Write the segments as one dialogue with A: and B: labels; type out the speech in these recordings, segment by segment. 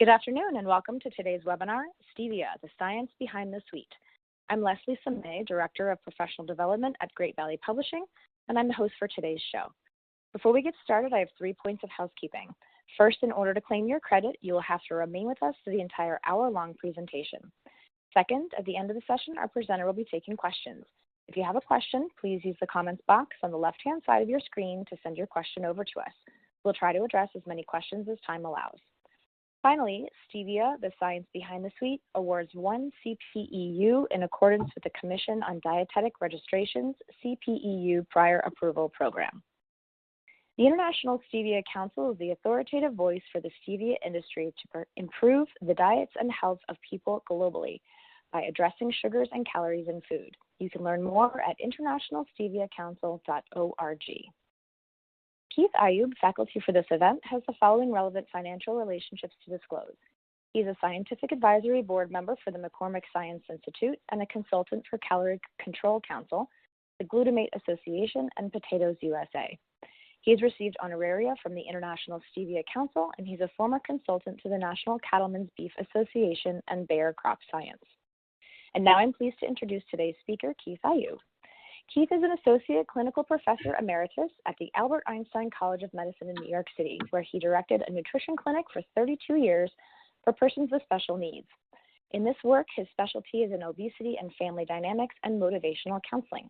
A: Good afternoon and welcome to today's webinar, Stevia, the Science Behind the Sweet. I'm Leslie Samay, Director of Professional Development at Great Valley Publishing, and I'm the host for today's show. Before we get started, I have 3 points of housekeeping. First, in order to claim your credit, you will have to remain with us for the entire hour-long presentation. Second, at the end of the session, our presenter will be taking questions. If you have a question, please use the comments box on the left-hand side of your screen to send your question over to us. We'll try to address as many questions as time allows. Finally, Stevia, the Science Behind the Sweet, awards 1 CPEU in accordance with the Commission on Dietetic Registration's CPEU Prior Approval Program. The International Stevia Council is the authoritative voice for the stevia industry to improve the diets and health of people globally by addressing sugars and calories in food. You can learn more at internationalsteviacouncil.org. Keith Ayoob, faculty for this event, has the following relevant financial relationships to disclose. He's a Scientific Advisory Board member for the McCormick Science Institute and a consultant for Caloric Control Council, the Glutamate Association, and Potatoes USA. He's received honoraria from the International Stevia Council, and he's a former consultant to the National Cattlemen's Beef Association and Bayer Crop Science. And now I'm pleased to introduce today's speaker, Keith Ayoob. Keith is an Associate Clinical Professor Emeritus at the Albert Einstein College of Medicine in New York City, where he directed a nutrition clinic for 32 years for persons with special needs. In this work, his specialty is in obesity and family dynamics and motivational counseling.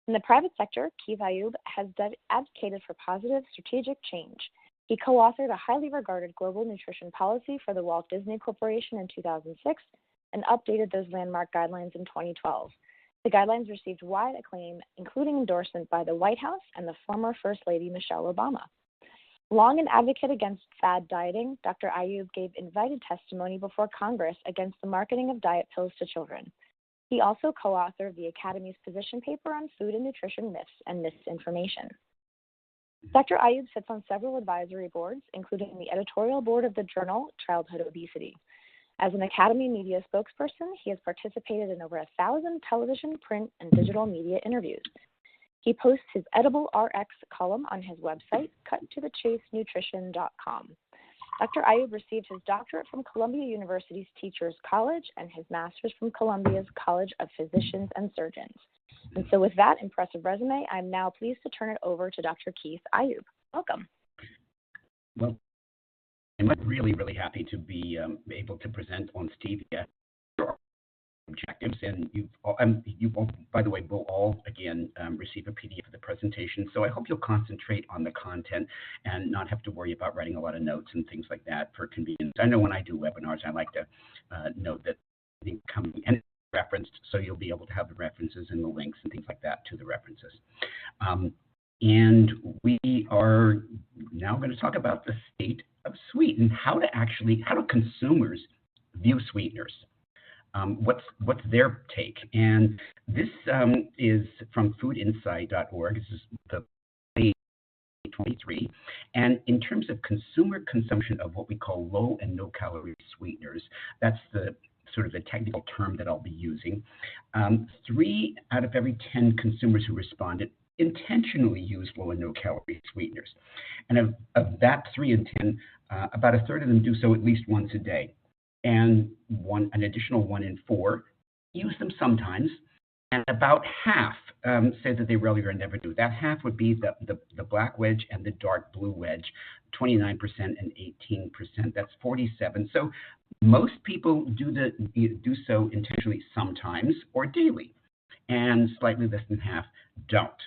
A: In the private sector, Keith Ayoob has advocated for positive strategic change. He co-authored a highly regarded global nutrition policy for the Walt Disney Corporation in 2006 and updated those landmark guidelines in 2012. The guidelines received wide acclaim, including endorsement by the White House and the former First Lady Michelle Obama. Long an advocate against fad dieting, Dr. Ayoob gave invited testimony before Congress against the marketing of diet pills to children. He also co-authored the Academy's position paper on food and nutrition myths and misinformation. Dr. Ayoob sits on several advisory boards, including the editorial board of the journal Childhood Obesity. As an Academy media spokesperson, he has participated in over 1,000 television, print, and digital media interviews. He posts his Edible RX column on his website, cuttothechasenutrition.com. Dr. Ayoob received his doctorate from Columbia University's Teachers College and his master's from Columbia's College of Physicians and Surgeons. And so with that impressive resume, I'm now pleased to turn it over to Dr. Keith Ayoob. Welcome.
B: Well, I'm really, really happy to be able to present on Stevia objectives, and you by the way, will all again receive a PDF of the presentation. So I hope you'll concentrate on the content and not have to worry about writing a lot of notes and things like that for convenience. I know when I do webinars, I like to note that everything comes and referenced, so you'll be able to have the references and the links and things like that to the references. And we are now going to talk about the state of sweet and how do consumers view sweeteners? What's their take? And this is from foodinsight.org. This is the 2023. And in terms of consumer consumption of what we call low and no calorie sweeteners, that's the sort of the technical term that I'll be using. 3 out of every 10 consumers who responded intentionally use low and no calorie sweeteners. And of that 3 in 10, about a third of them do so at least once a day. And an additional 1 in 4 use them sometimes. And about half say that they rarely or never do. That half would be the black wedge and the dark blue wedge, 29% and 18%. That's 47. So most people do so intentionally sometimes or daily, and slightly less than half don't.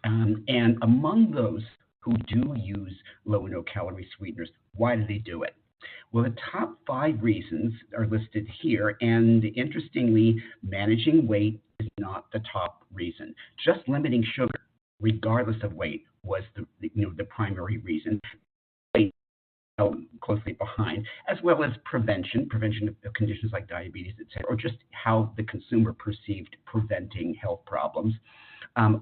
B: And among those who do use low and no calorie sweeteners, why do they do it? Well, the top 5 reasons are listed here, and interestingly, managing weight is not the top reason. Just limiting sugar, regardless of weight, was the primary reason. Closely behind, as well as prevention of conditions like diabetes, etc., or just how the consumer perceived preventing health problems.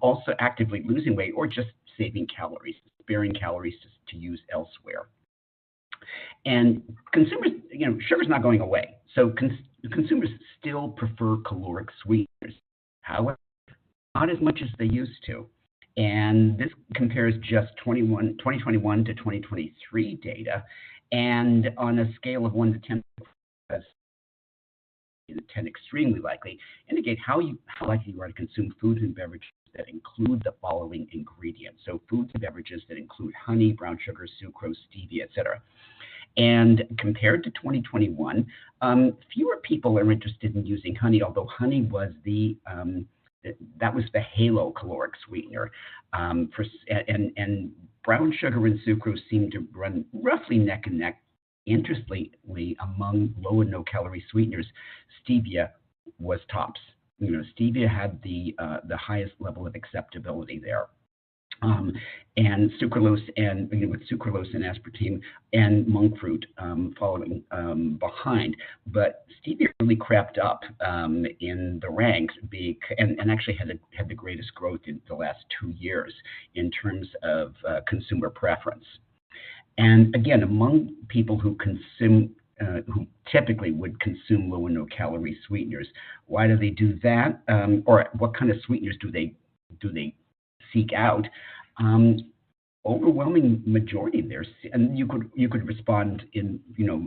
B: Also actively losing weight or just saving calories, sparing calories to use elsewhere. And consumers, sugar's not going away. So consumers still prefer caloric sweeteners. However, not as much as they used to. And this compares just 2021 to 2023 data. And on a scale of 1 to 10, 10 extremely likely, indicate how likely you are to consume foods and beverages that include the following ingredients. So foods and beverages that include honey, brown sugar, sucrose, stevia, etc. And compared to 2021, fewer people are interested in using honey, although honey was that was the halo caloric sweetener. And brown sugar and sucrose seem to run roughly neck and neck. Interestingly, among low and no calorie sweeteners, stevia was tops. Stevia had the highest level of acceptability there. And sucralose and with sucralose and aspartame and monk fruit following behind. But stevia really crept up in the ranks and actually had the greatest growth in the last 2 years in terms of consumer preference. And again, among people who typically would consume low and no calorie sweeteners, why do they do that? Or what kind of sweeteners do they seek out? Overwhelming majority there, and you could respond in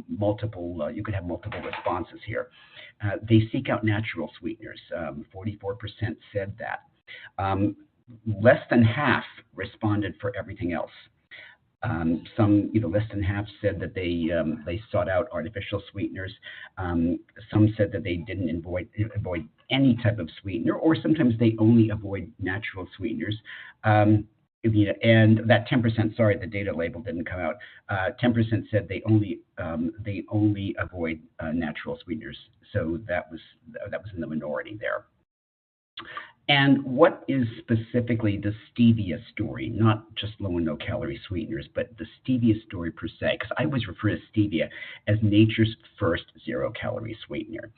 B: multiple. You could have multiple responses here. They seek out natural sweeteners. 44% said that. Less than half responded for everything else. Some, less than half said that they sought out artificial sweeteners. Some said that they didn't avoid any type of sweetener, or sometimes they only avoid natural sweeteners. And that 10%, sorry, the data label didn't come out. 10% said they only avoid natural sweeteners. So that was in the minority there. And what is specifically the stevia story? Not just low and no calorie sweeteners, but the stevia story per se, because I always refer to stevia as nature's first zero-calorie sweetener.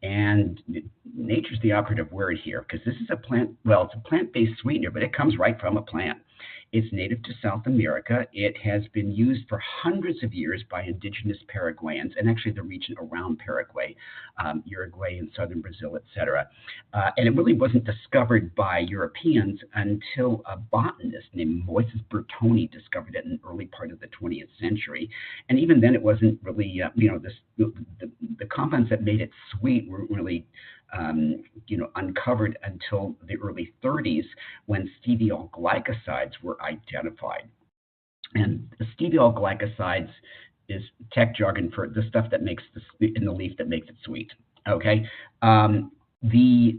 B: And nature's the operative word here, because this is a plant, well, it's a plant-based sweetener, but it comes right from a plant. It's native to South America. It has been used for hundreds of years by indigenous Paraguayans, and actually the region around Paraguay, Uruguay and southern Brazil, etc. And it really wasn't discovered by Europeans until a botanist named Moises Bertoni discovered it in the early part of the 20th century. And even then, it wasn't really, the compounds that made it sweet weren't really uncovered until the early 30s when steviol glycosides were identified. And the steviol glycosides is tech jargon for the stuff that makes in the leaf that makes it sweet. Okay, the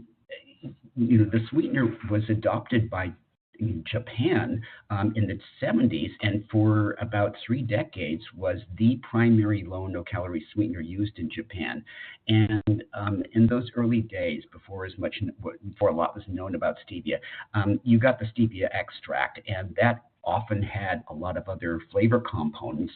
B: sweetener was adopted by Japan in the 70s, and for about 3 decades was the primary low and no calorie sweetener used in Japan. And in those early days, before a lot was known about stevia, you got the stevia extract, and that often had a lot of other flavor components,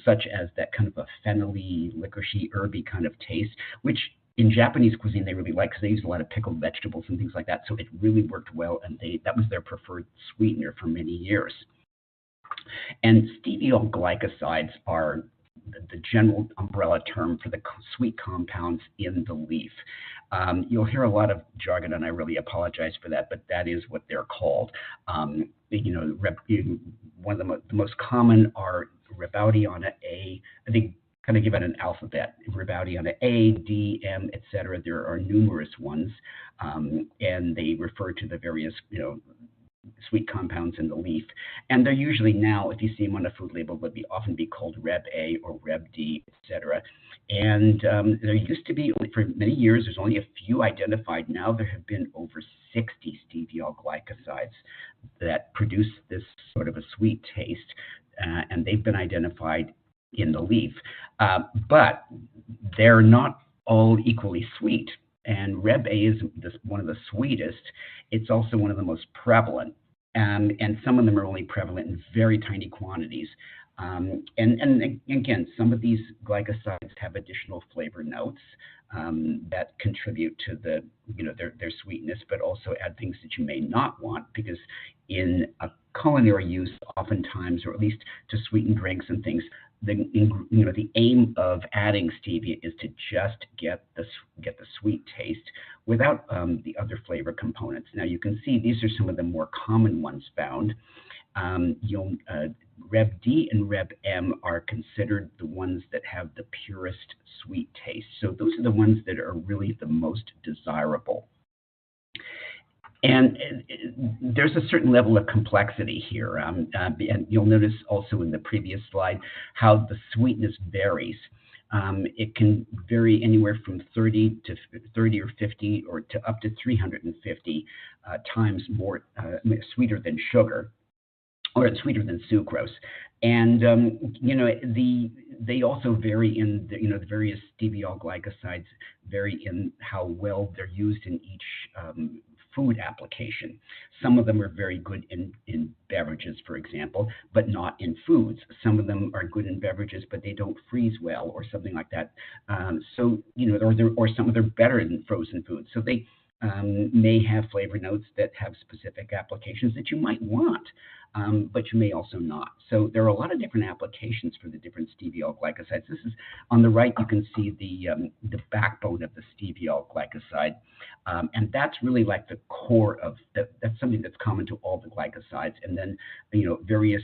B: such as that kind of a fennelly, licoricey, herby kind of taste, which in Japanese cuisine they really like because they use a lot of pickled vegetables and things like that. So it really worked well, and that was their preferred sweetener for many years. And steviol glycosides are the general umbrella term for the sweet compounds in the leaf. You'll hear a lot of jargon, and I really apologize for that, but that is what they're called. One of the most common are Rebaudiana A. I think kind of give it an alphabet. Rebaudiana A, D, M, etc. There are numerous ones, and they refer to the various, sweet compounds in the leaf. And they're usually now, if you see them on a food label, they'll often be called Reb A or Reb D, etc. And there used to be, for many years, there's only a few identified. Now there have been over 60 steviol glycosides that produce this sort of a sweet taste, and they've been identified in the leaf. But they're not all equally sweet. And Reb A is one of the sweetest. It's also one of the most prevalent. And some of them are only prevalent in very tiny quantities. And again, some of these glycosides have additional flavor notes that contribute to their sweetness, but also add things that you may not want, because in a culinary use, oftentimes, or at least to sweeten drinks and things, the aim of adding stevia is to just get the sweet taste without the other flavor components. Now you can see these are some of the more common ones found. Rev D and Rev M are considered the ones that have the purest sweet taste. So those are the ones that are really the most desirable. And there's a certain level of complexity here. And you'll notice also in the previous slide how the sweetness varies. It can vary anywhere from 30 or 50 or to up to 350 times more sweeter than sugar, or sweeter than sucrose. And they also vary in the various stevia glycosides vary in how well they're used in each food application. Some of them are very good in beverages, for example, but not in foods. Some of them are good in beverages, but they don't freeze well, or something like that. Or some of them are better in frozen foods. So they may have flavor notes that have specific applications that you might want, but you may also not. So there are a lot of different applications for the different stevia glycosides. This is on the right. You can see the backbone of the stevia glycoside, and that's really like the core of that. That's something that's common to all the glycosides, and then various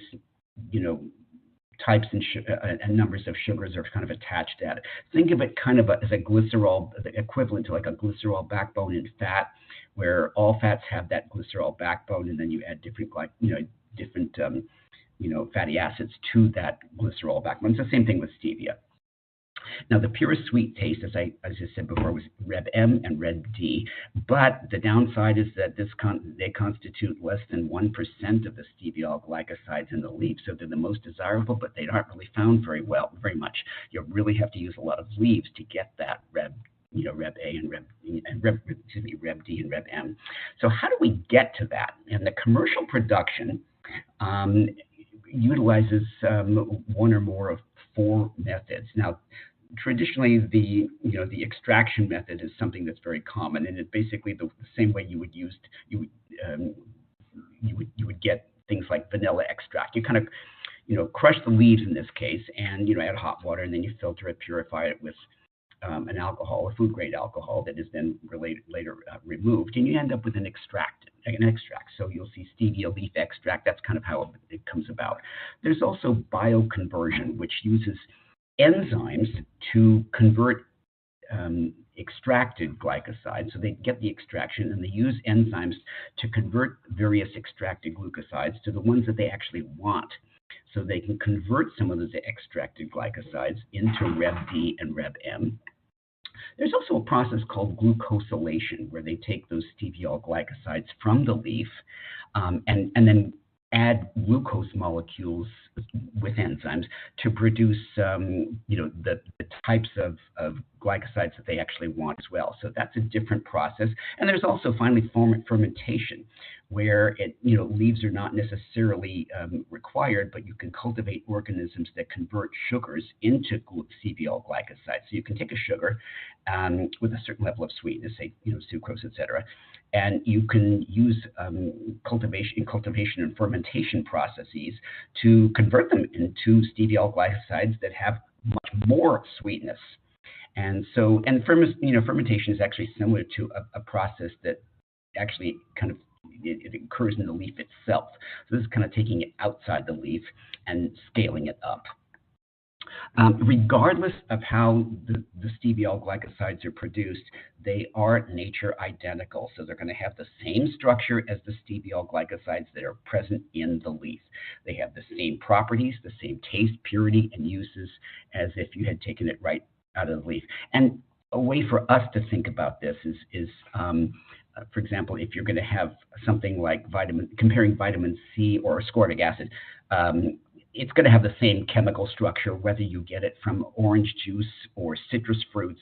B: types and numbers of sugars are kind of attached at it. Think of it kind of as a glycerol, the equivalent to like a glycerol backbone in fat, where all fats have that glycerol backbone, and then you add different fatty acids to that glycerol backbone. It's the same thing with stevia. Now, the purest sweet taste, as I said before, was Rev M and Rev D, but the downside is that they constitute less than 1% of the stevia glycosides in the leaf, so they're the most desirable, but they aren't really found very much. You really have to use a lot of leaves to get that Rev A and Rev D and Rev M. So how do we get to that? And the commercial production utilizes one or more of 4 methods. Now, traditionally, the extraction method is something that's very common, and it's basically the same way you would get things like vanilla extract. You kind of crush the leaves in this case, and add hot water, and then you filter it, purify it with an alcohol, a food-grade alcohol that is then later removed, and you end up with an extract. So you'll see stevia leaf extract. That's kind of how it comes about. There's also bioconversion, which uses enzymes to convert extracted glycosides. So they get the extraction, and they use enzymes to convert various extracted glucosides to the ones that they actually want. So they can convert some of those extracted glycosides into Rev D and Rev M. There's also a process called glucosylation, where they take those stevia glycosides from the leaf and then add glucose molecules with enzymes to produce the types of glycosides that they actually want as well. So that's a different process. And there's also finally fermentation, where leaves are not necessarily required, but you can cultivate organisms that convert sugars into stevia glycosides. So you can take a sugar with a certain level of sweetness, say sucrose, etc., and you can use cultivation and fermentation processes to convert them into stevia glycosides that have much more sweetness. And so, fermentation is actually similar to a process that actually kind of it occurs in the leaf itself. So this is kind of taking it outside the leaf and scaling it up. Regardless of how the stevia glycosides are produced, they are nature identical. So they're going to have the same structure as the stevia glycosides that are present in the leaf. They have the same properties, the same taste, purity, and uses as if you had taken it right out of the leaf. And a way for us to think about this is for example, if you're going to have something like comparing vitamin C or ascorbic acid, it's going to have the same chemical structure whether you get it from orange juice or citrus fruits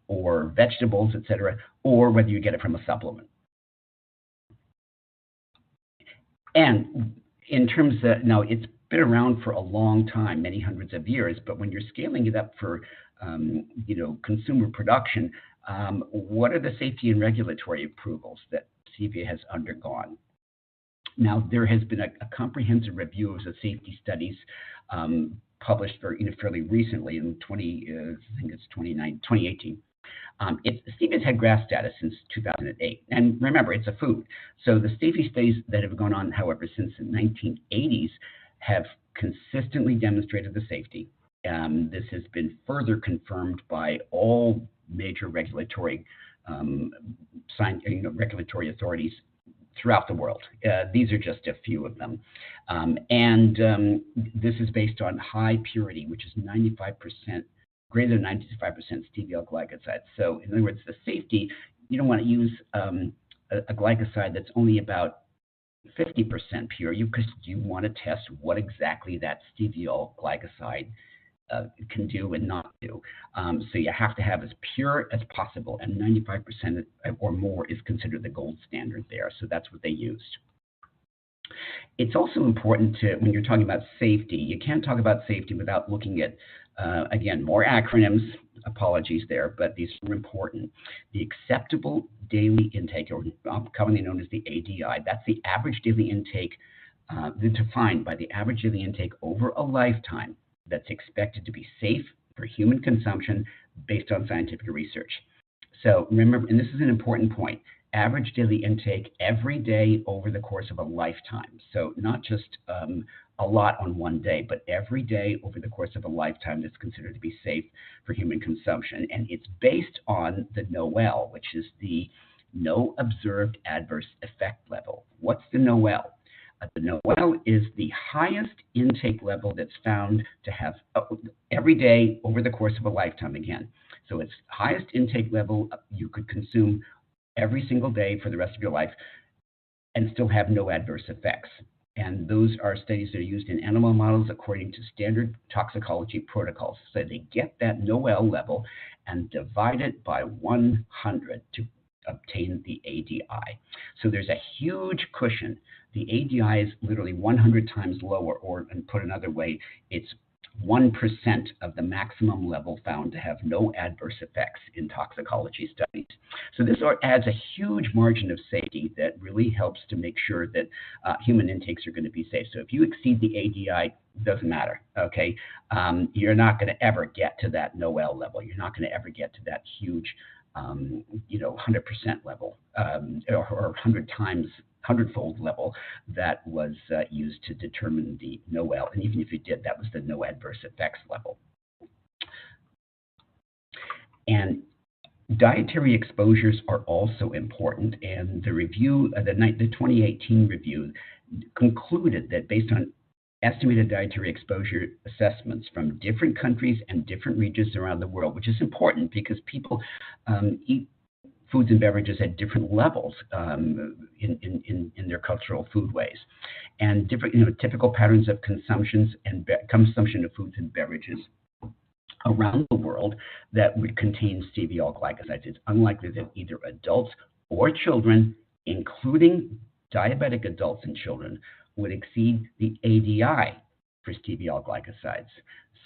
B: or vegetables, etc., or whether you get it from a supplement. And in terms of, now it's been around for a long time, many hundreds of years, but when you're scaling it up for consumer production, what are the safety and regulatory approvals that stevia has undergone? Now, there has been a comprehensive review of the safety studies published fairly recently in 2018, Stevia's had GRAS status since 2008. And remember, it's a food. So the safety studies that have gone on, however, since the 1980s have consistently demonstrated the safety. This has been further confirmed by all major regulatory regulatory authorities throughout the world. These are just a few of them. This is based on high purity, which is 95%, greater than 95% stevia glycoside. So in other words, the safety, you don't want to use a glycoside that's only about 50% pure, because you want to test what exactly that stevia glycoside can do and not do. So you have to have as pure as possible, and 95% or more is considered the gold standard there. So that's what they used. It's also important to, when you're talking about safety, you can't talk about safety without looking at, again, more acronyms, apologies there, but these are important. The acceptable daily intake, or commonly known as the ADI, that's the average daily intake, defined by the average daily intake over a lifetime that's expected to be safe for human consumption based on scientific research. So remember, and this is an important point, average daily intake every day over the course of a lifetime. So not just a lot on one day, but every day over the course of a lifetime that's considered to be safe for human consumption. And it's based on the NOEL, which is the No Observed Adverse Effect level. What's the NOEL? The NOEL is the highest intake level that's found to have every day over the course of a lifetime again. So it's highest intake level you could consume every single day for the rest of your life and still have no adverse effects. And those are studies that are used in animal models according to standard toxicology protocols. So they get that NOEL level and divide it by 100 to obtain the ADI. So there's a huge cushion. The ADI is literally 100 times lower, or, and put another way, it's 1% of the maximum level found to have no adverse effects in toxicology studies. So this adds a huge margin of safety that really helps to make sure that human intakes are going to be safe. So if you exceed the ADI, doesn't matter, okay? You're not going to ever get to that NOEL level. You're not going to ever get to that huge 100% level, or 100-fold level that was used to determine the NOEL. And even if you did, that was the no adverse effects level. And dietary exposures are also important. And the review, the 2018 review, concluded that based on estimated dietary exposure assessments from different countries and different regions around the world, which is important because people eat foods and beverages at different levels in their cultural foodways, and different, typical patterns of consumption of foods and beverages around the world that would contain stevia glycosides. It's unlikely that either adults or children, including diabetic adults and children, would exceed the ADI for stevia glycosides.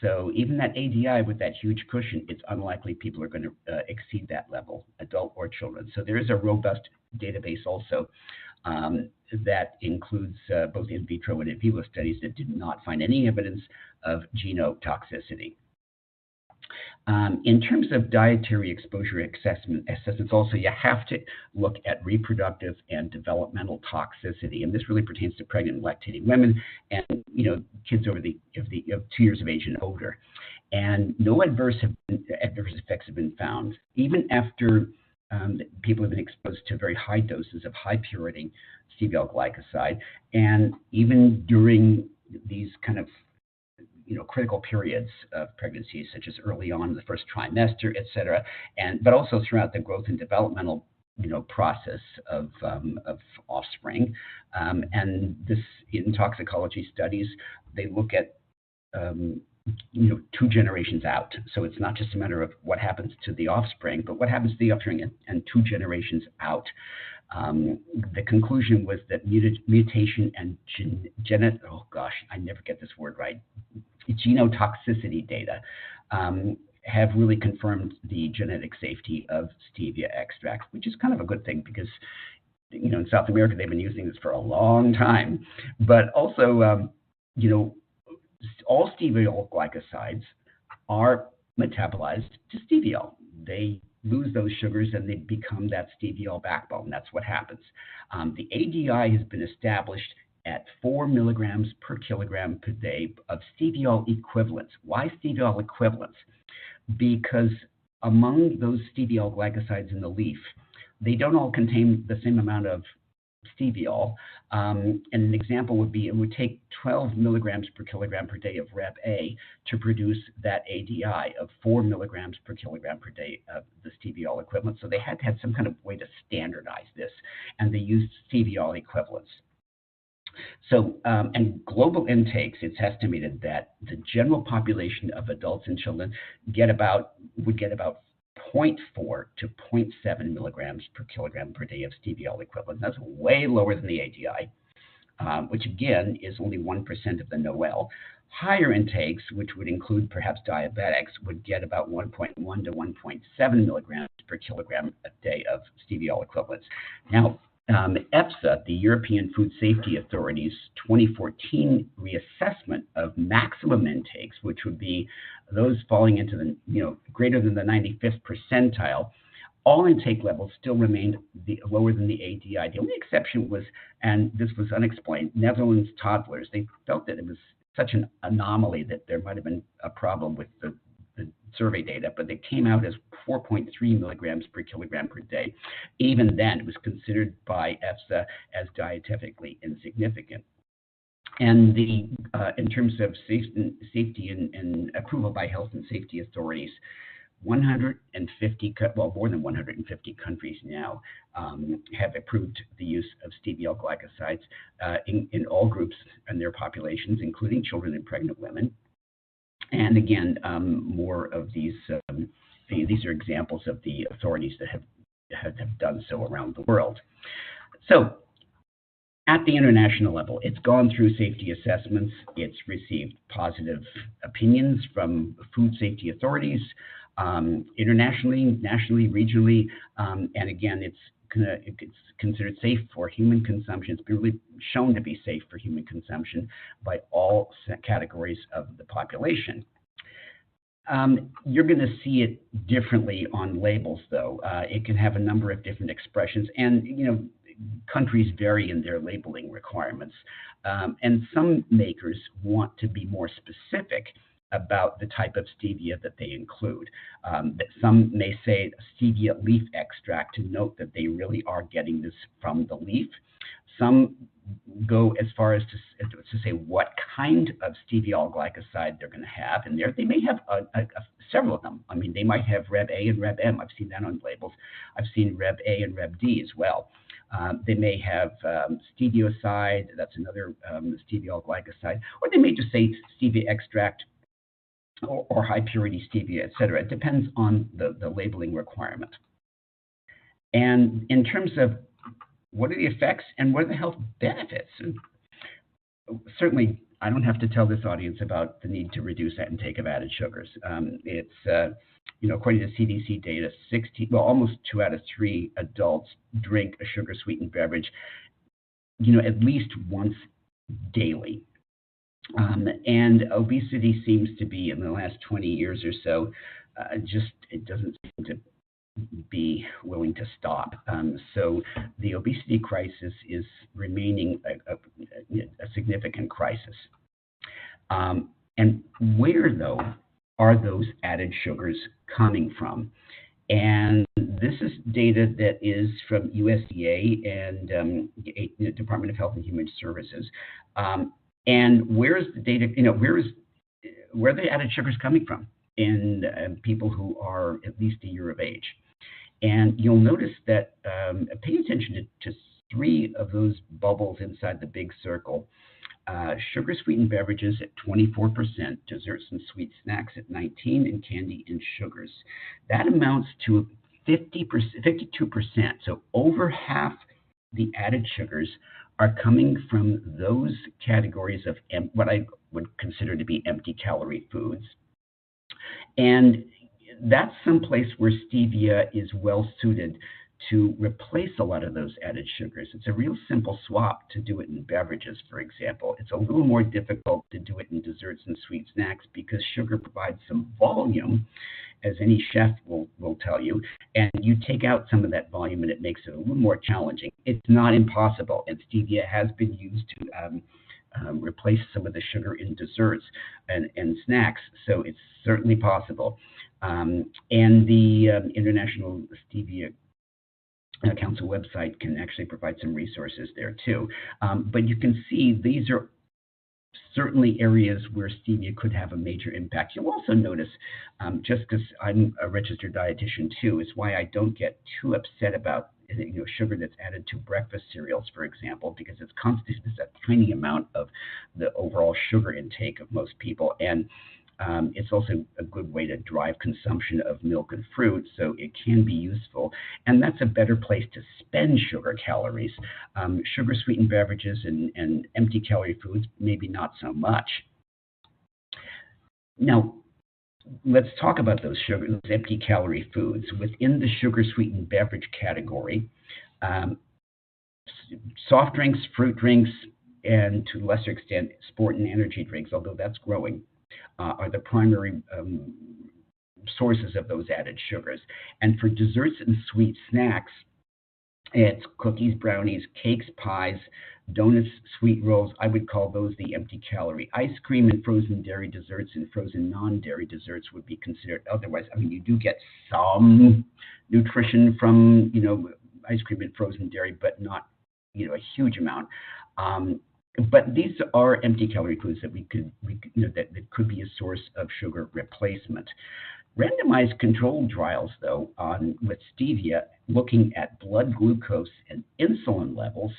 B: So even that ADI with that huge cushion, it's unlikely people are going to exceed that level, adult or children. So there is a robust database also that includes both in vitro and in vivo studies that did not find any evidence of genotoxicity. In terms of dietary exposure assessments also, you have to look at reproductive and developmental toxicity, and this really pertains to pregnant and lactating women and kids of 2 years of age and older. And no adverse effects have been found, even after people have been exposed to very high doses of high purity stevia glycoside, and even during these kind of critical periods of pregnancy, such as early on in the first trimester, et cetera, but also throughout the growth and developmental process of offspring. And this, in toxicology studies, they look at 2 generations out. So it's not just a matter of what happens to the offspring, but what happens to the offspring and 2 generations out. The conclusion was that mutation and genotoxicity data have really confirmed the genetic safety of stevia extract, which is kind of a good thing because in South America they've been using this for a long time. But also, all stevia glycosides are metabolized to stevia. They lose those sugars and they become that steviol backbone. That's what happens. The ADI has been established at 4 milligrams per kilogram per day of steviol equivalents. Why steviol equivalents? Because among those steviol glycosides in the leaf, they don't all contain the same amount of steviol. And an example would be it would take 12 milligrams per kilogram per day of Reb A to produce that ADI of 4 milligrams per kilogram per day of the steviol equivalent. So they had to have some kind of way to standardize this, and they used steviol equivalents. So, and global intakes, it's estimated that the general population of adults and children would get about 0.4 to 0.7 milligrams per kilogram per day of steviol equivalent. That's way lower than the ADI, which again is only 1% of the NOEL. Higher intakes, which would include perhaps diabetics, would get about 1.1 to 1.7 milligrams per kilogram a day of steviol equivalents. Now, EFSA, the European Food Safety Authority's 2014 reassessment of maximum intakes, which would be those falling into the greater than the 95th percentile, all intake levels still remained lower than the ADI. The only exception was, and this was unexplained, Netherlands toddlers. They felt that it was such an anomaly that there might have been a problem with the survey data, but they came out as 4.3 milligrams per kilogram per day. Even then, it was considered by EFSA as dietetically insignificant. And in terms of safety and approval by health and safety authorities, more than 150 countries now have approved the use of steviol glycosides in all groups and their populations, including children and pregnant women. And again, more of these are examples of the authorities that have done so around the world. So at the international level, it's gone through safety assessments. It's received positive opinions from food safety authorities, internationally, nationally, regionally, and again, it's considered safe for human consumption. It's been really shown to be safe for human consumption by all categories of the population. You're going to see it differently on labels, though. It can have a number of different expressions, and countries vary in their labeling requirements. And some makers want to be more specific about the type of stevia that they include. Some may say stevia leaf extract to note that they really are getting this from the leaf. Some go as far as to say what kind of steviol glycoside they're going to have in there. They may have several of them. I mean, they might have Reb A and Reb M. I've seen that on labels. I've seen Reb A and Reb D as well. They may have stevioside, that's another steviol glycoside, or they may just say stevia extract or high purity stevia, et cetera. It depends on the labeling requirement. And in terms of what are the effects and what are the health benefits? And certainly, I don't have to tell this audience about the need to reduce that intake of added sugars. According to CDC data, almost 2 out of 3 adults drink a sugar-sweetened beverage, at least once daily. And obesity seems to be, in the last 20 years or so, it doesn't seem to be willing to stop. So the obesity crisis is remaining a significant crisis. And where, though, are those added sugars coming from? And this is data that is from USDA and the Department of Health and Human Services. And where is the data, where are the added sugars coming from in people who are at least a year of age? And you'll notice that pay attention to 3 of those bubbles inside the big circle. Sugar-sweetened beverages at 24%, desserts and sweet snacks at 19%, and candy and sugars. That amounts to 52%. So over half the added sugars are coming from those categories of what I would consider to be empty calorie foods. And that's someplace where stevia is well suited to replace a lot of those added sugars. It's a real simple swap to do it in beverages, for example. It's a little more difficult to do it in desserts and sweet snacks because sugar provides some volume, as any chef will tell you, and you take out some of that volume and it makes it a little more challenging. It's not impossible, and stevia has been used to replace some of the sugar in desserts and snacks, so it's certainly possible. And the International Stevia Council website can actually provide some resources there too. But you can see these are certainly areas where stevia could have a major impact. You'll also notice, just because I'm a registered dietitian too, is why I don't get too upset about sugar that's added to breakfast cereals, for example, because it's constitutes a tiny amount of the overall sugar intake of most people, and it's also a good way to drive consumption of milk and fruit, so it can be useful. And that's a better place to spend sugar calories. Sugar-sweetened beverages and empty calorie foods, maybe not so much. Now, let's talk about those empty calorie foods. Within the sugar-sweetened beverage category, soft drinks, fruit drinks, and to a lesser extent, sport and energy drinks, although that's growing, are the primary sources of those added sugars. And for desserts and sweet snacks, it's cookies, brownies, cakes, pies, donuts, sweet rolls. I would call those the empty calorie. Ice cream and frozen dairy desserts and frozen non-dairy desserts would be considered otherwise. I mean, you do get some nutrition from, ice cream and frozen dairy, but not, a huge amount. But these are empty calorie foods that that could be a source of sugar replacement. Randomized controlled trials, though, with stevia, looking at blood glucose and insulin levels,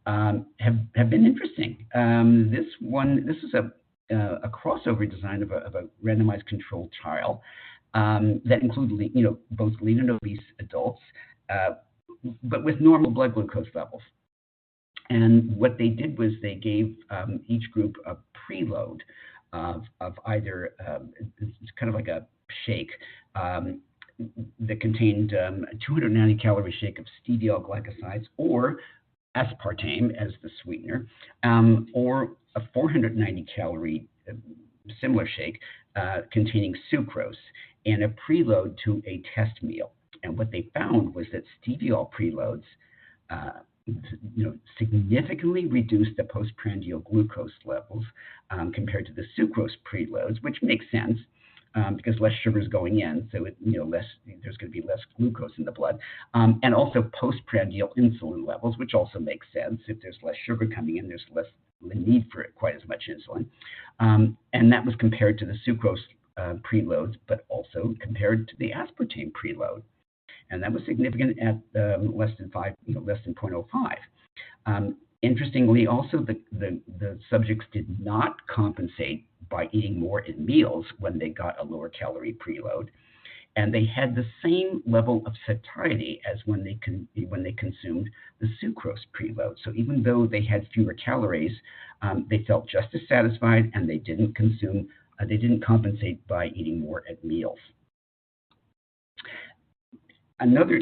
B: have been interesting. This is a crossover design of a randomized controlled trial that included, both lean and obese adults, but with normal blood glucose levels. And what they did was they gave each group a preload of either it's kind of like a shake that contained a 290 calorie shake of stevia glycosides or aspartame as the sweetener, or a 490 calorie similar shake containing sucrose, and a preload to a test meal. And what they found was that stevia preloads significantly reduced the postprandial glucose levels compared to the sucrose preloads, which makes sense because less sugar is going in, so there's going to be less glucose in the blood, and also postprandial insulin levels, which also makes sense. If there's less sugar coming in, there's less need for quite as much insulin, and that was compared to the sucrose preloads, but also compared to the aspartame preload. And that was significant at less than 0.05. Interestingly, also, the subjects did not compensate by eating more in meals when they got a lower calorie preload, and they had the same level of satiety as when they consumed the sucrose preload. So even though they had fewer calories, they felt just as satisfied, and they didn't compensate by eating more at meals. Another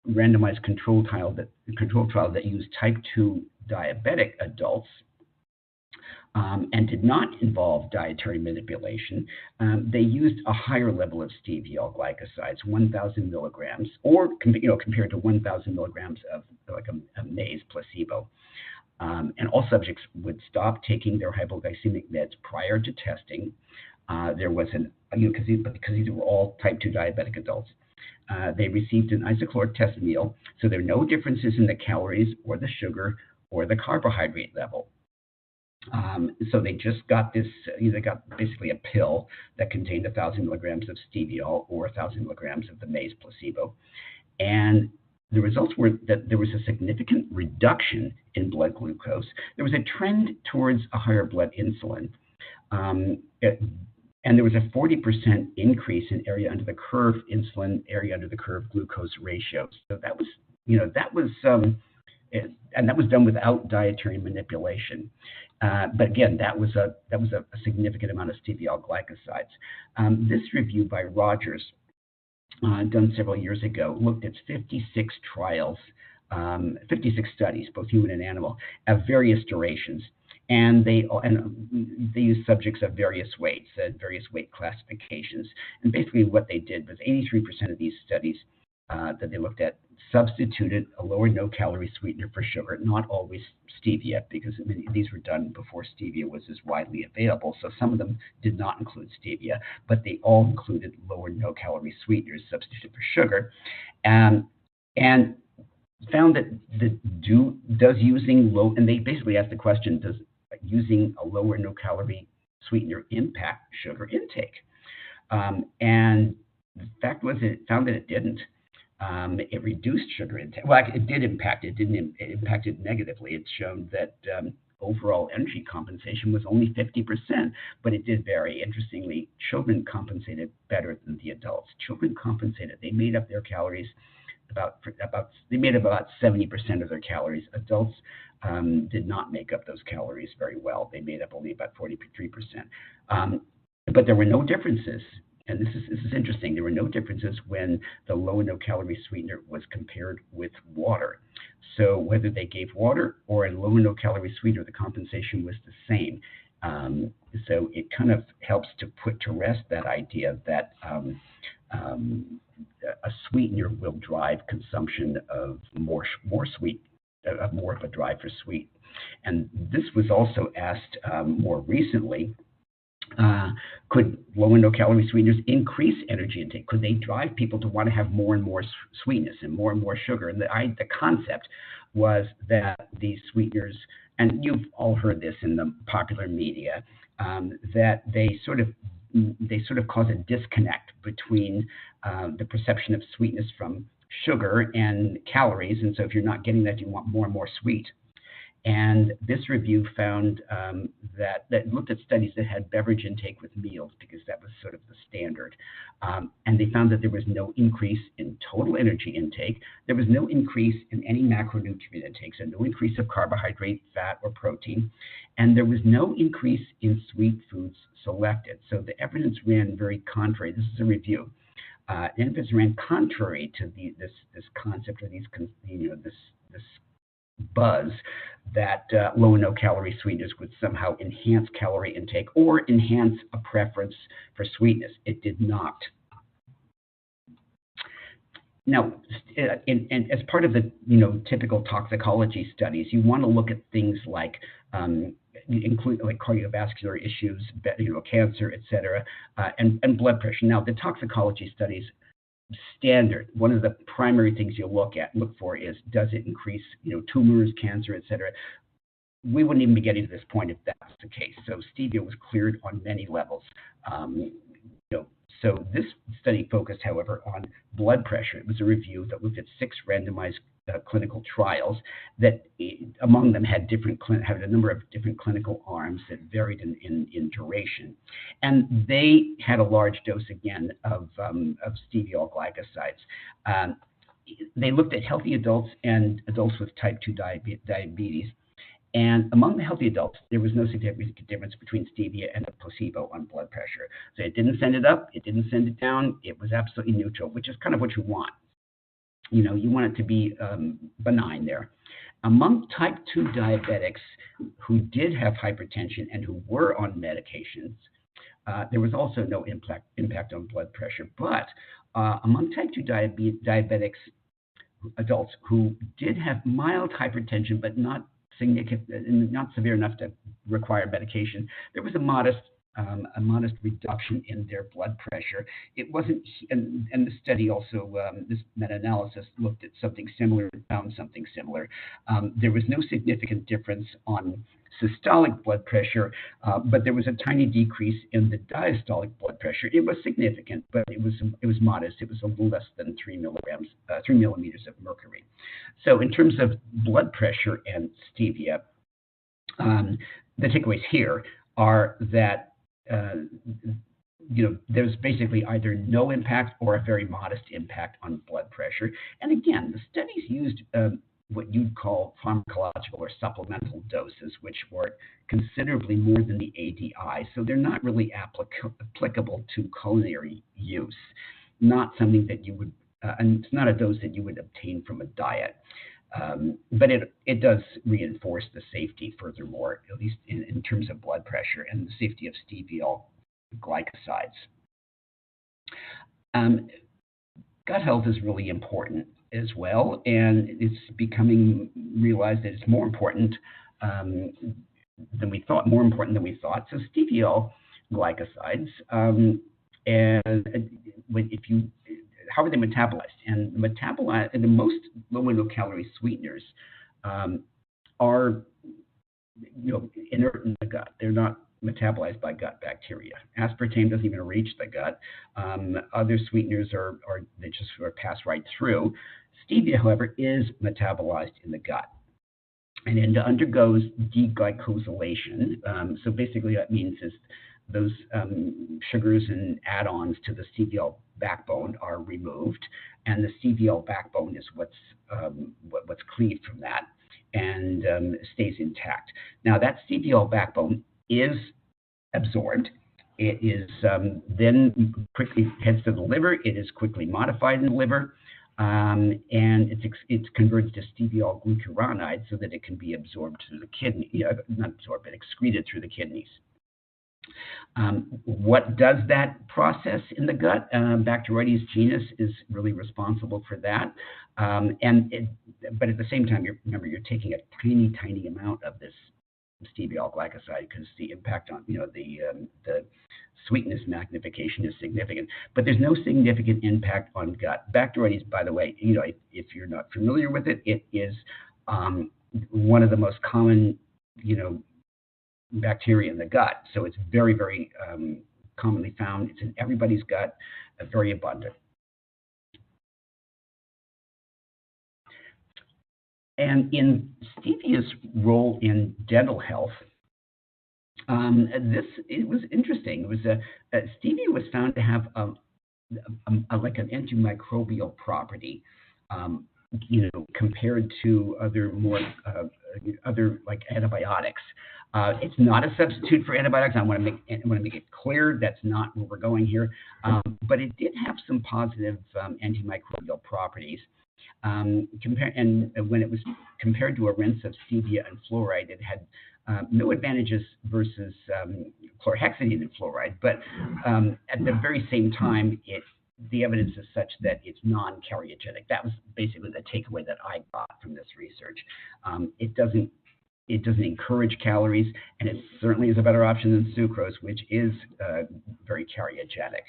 B: randomized control trial that used type 2 diabetic adults and did not involve dietary manipulation. They used a higher level of stevia glycosides, 1,000 milligrams, or compared to 1,000 milligrams of like a maize placebo. And all subjects would stop taking their hypoglycemic meds prior to testing. There was because these were all type 2 diabetic adults. They received an isocaloric test meal, so there are no differences in the calories or the sugar or the carbohydrate level. So they just got this, they got basically a pill that contained 1,000 milligrams of stevia or 1,000 milligrams of the maize placebo. And the results were that there was a significant reduction in blood glucose. There was a trend towards a higher blood insulin. And there was a 40% increase in area under the curve insulin, area under the curve glucose ratio. So that was, and that was done without dietary manipulation. But again, that was a significant amount of stevia glycosides. This review by Rogers done several years ago, looked at 56 trials, 56 studies, both human and animal, of various durations. And they use subjects of various weights and various weight classifications. And basically what they did was 83% of these studies that they looked at substituted a low or no calorie sweetener for sugar, not always stevia, because these were done before stevia was as widely available. So some of them did not include stevia, but they all included low or no calorie sweeteners substituted for sugar. And found that does using low, and they basically asked the question, does using a low or no calorie sweetener impact sugar intake? And the fact was, it found that it didn't. It reduced sugar intake. Well, it did impact. It impacted negatively. It's shown that overall energy compensation was only 50%, but it did vary. Interestingly, children compensated better than the adults. Children compensated. They made up their calories they made up about 70% of their calories. Adults did not make up those calories very well. They made up only about 43%. But there were no differences. And this is interesting. There were no differences when the low and no calorie sweetener was compared with water. So whether they gave water or a low and no calorie sweetener, the compensation was the same. So it kind of helps to put to rest that idea that a sweetener will drive consumption of more of a drive for sweet. And this was also asked more recently. Could low and no calorie sweeteners increase energy intake? Could they drive people to want to have more and more sweetness and more sugar? And the concept was that these sweeteners, and you've all heard this in the popular media, that they sort of cause a disconnect between the perception of sweetness from sugar and calories. And so if you're not getting that, you want more and more sweet. And this review found that looked at studies that had beverage intake with meals, because that was sort of the standard. And they found that there was no increase in total energy intake. There was no increase in any macronutrient intake, so no increase of carbohydrate, fat, or protein. And there was no increase in sweet foods selected. So the evidence ran very contrary. This is a review. The evidence ran contrary to this concept, or this buzz that low and no calorie sweeteners would somehow enhance calorie intake or enhance a preference for sweetness. It did not. Now, and as part of the typical toxicology studies, you want to look at things like include like cardiovascular issues, cancer, et cetera, and blood pressure. Now, the toxicology studies standard, one of the primary things you'll look for is, does it increase tumors, cancer, et cetera. We wouldn't even be getting to this point if that's the case. So stevia was cleared on many levels. So this study focused, however, on blood pressure. It was a review that looked at 6 randomized clinical trials that, among them, had a number of different clinical arms that varied in duration, and they had a large dose again of steviol glycosides. They looked at healthy adults and adults with type 2 diabetes. And among the healthy adults, there was no significant difference between stevia and a placebo on blood pressure. So it didn't send it up, it didn't send it down, it was absolutely neutral, which is kind of what you want. You want it to be benign there. Among type 2 diabetics who did have hypertension and who were on medications, there was also no impact on blood pressure. But among type 2 diabetics, adults who did have mild hypertension but not significant, not severe enough to require medication, there was a modest reduction in their blood pressure. It wasn't, and the study also, this meta-analysis looked at something similar and found something similar. There was no significant difference on systolic blood pressure, but there was a tiny decrease in the diastolic blood pressure. It was significant, but it was modest. It was a little less than 3 millimeters of mercury. So in terms of blood pressure and stevia, the takeaways here are that there's basically either no impact or a very modest impact on blood pressure. And again, the studies used what you'd call pharmacological or supplemental doses, which were considerably more than the ADI. So they're not really applicable to culinary use. not something that you would, and it's not a dose that you would obtain from a diet. But it does reinforce the safety furthermore, at least in terms of blood pressure and the safety of stevia glycosides. Gut health is really important as well, and it's becoming realized that it's more important than we thought. So stevia glycosides, and how are they metabolized? And the most low and no calorie sweeteners are inert in the gut. They're not metabolized by gut bacteria. Aspartame doesn't even reach the gut. Other sweeteners they just sort of pass right through. Stevia, however, is metabolized in the gut, and it undergoes deglycosylation. So basically, that means is those sugars and add-ons to the stevia backbone are removed, and the stevia backbone is what's cleaved from that and stays intact. Now, that stevia backbone is absorbed. It is then quickly heads to the liver. It is quickly modified in the liver, and it's converted to stevia glucuronide so that it can be absorbed through the kidney, not absorbed, but excreted through the kidneys. What does that process in the gut? Bacteroides genus is really responsible for that. But at the same time, remember, you're taking a tiny, tiny amount of this stevia glycoside because the impact on the sweetness magnification is significant. But there's no significant impact on gut. Bacteroides, by the way, if you're not familiar with it, it is one of the most common, bacteria in the gut. So it's very, very commonly found. It's in everybody's gut, very abundant. And in stevia's role in dental health, it was interesting. It was stevia was found to have like an antimicrobial property, compared to other like antibiotics. It's not a substitute for antibiotics. I want to make it clear that's not where we're going here. But it did have some positive antimicrobial properties. And when it was compared to a rinse of stevia and fluoride, it had no advantages versus chlorhexidine and fluoride. But at the very same time, the evidence is such that it's non-karyogenic. That was basically the takeaway that I got from this research. It doesn't encourage calories, and it certainly is a better option than sucrose, which is very karyogenic.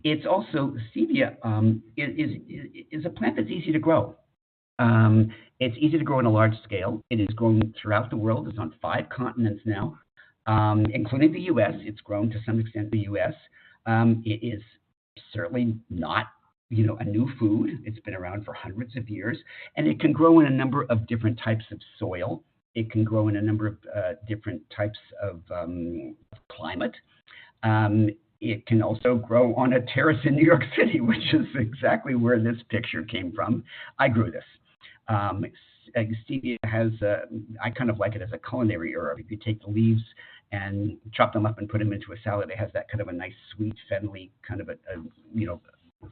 B: It's also stevia is a plant that's easy to grow. It's easy to grow on a large scale. It is grown throughout the world. It's on 5 continents now, including the U.S. It's grown to some extent in the U.S. It is certainly not a new food. It's been around for hundreds of years, and it can grow in a number of different types of soil. It can grow in a number of different types of climate. It can also grow on a terrace in New York City, which is exactly where this picture came from. I grew this. Stevia has, I kind of like it as a culinary herb. If you take the leaves and chop them up and put them into a salad, it has that kind of a nice sweet, fennelly kind of a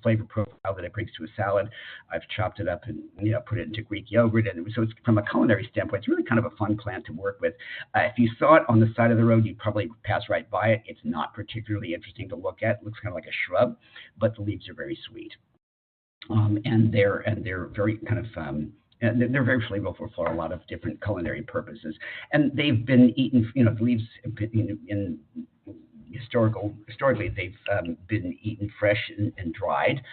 B: flavor profile that it brings to a salad. I've chopped it up and put it into Greek yogurt, and so it's from a culinary standpoint, it's really kind of a fun plant to work with. If you saw it on the side of the road, you'd probably pass right by it. It's not particularly interesting to look at. It looks kind of like a shrub, but the leaves are very sweet, and they're very kind of they're very flavorful for a lot of different culinary purposes, and they've been eaten. The leaves historically, they've been eaten fresh and dried.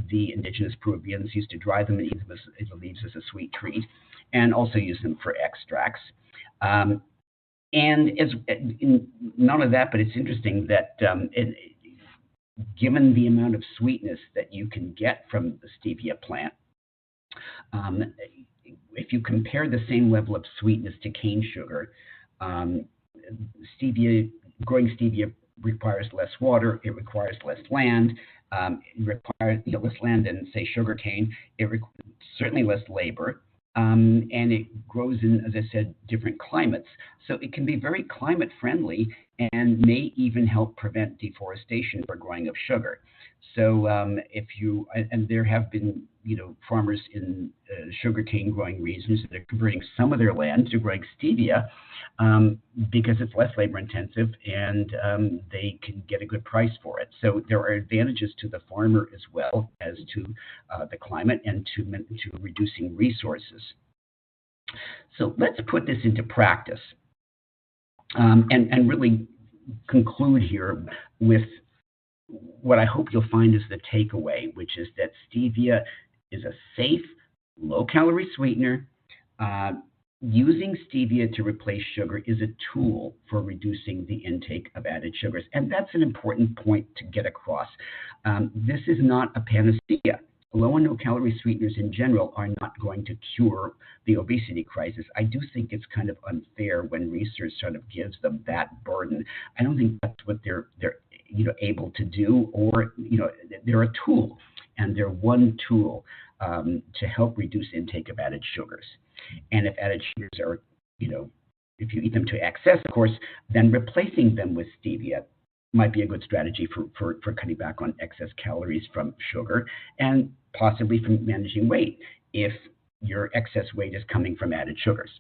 B: The indigenous Peruvians used to dry them and eat them as the leaves as a sweet treat, and also use them for extracts. And none of that, but it's interesting that given the amount of sweetness that you can get from the stevia plant, if you compare the same level of sweetness to cane sugar, growing stevia requires less water. It requires less land. It requires less land than, say, sugar cane. It requires certainly less labor. and it grows in, as I said, different climates. So it can be very climate friendly and may even help prevent deforestation for growing of sugar. So if you, and there have been, farmers in sugarcane growing regions that are converting some of their land to growing stevia because it's less labor intensive and they can get a good price for it. So there are advantages to the farmer as well as to the climate and to reducing resources. So let's put this into practice and really conclude here with what I hope you'll find is the takeaway, which is that stevia is a safe, low-calorie sweetener. Using stevia to replace sugar is a tool for reducing the intake of added sugars, and that's an important point to get across. This is not a panacea. Low and no-calorie sweeteners in general are not going to cure the obesity crisis. I do think it's kind of unfair when research sort of gives them that burden. I don't think that's what they're able to do, or they're a tool, and they're one tool to help reduce intake of added sugars. And if added sugars are, if you eat them to excess, of course, then replacing them with stevia might be a good strategy for cutting back on excess calories from sugar and possibly from managing weight if your excess weight is coming from added sugars.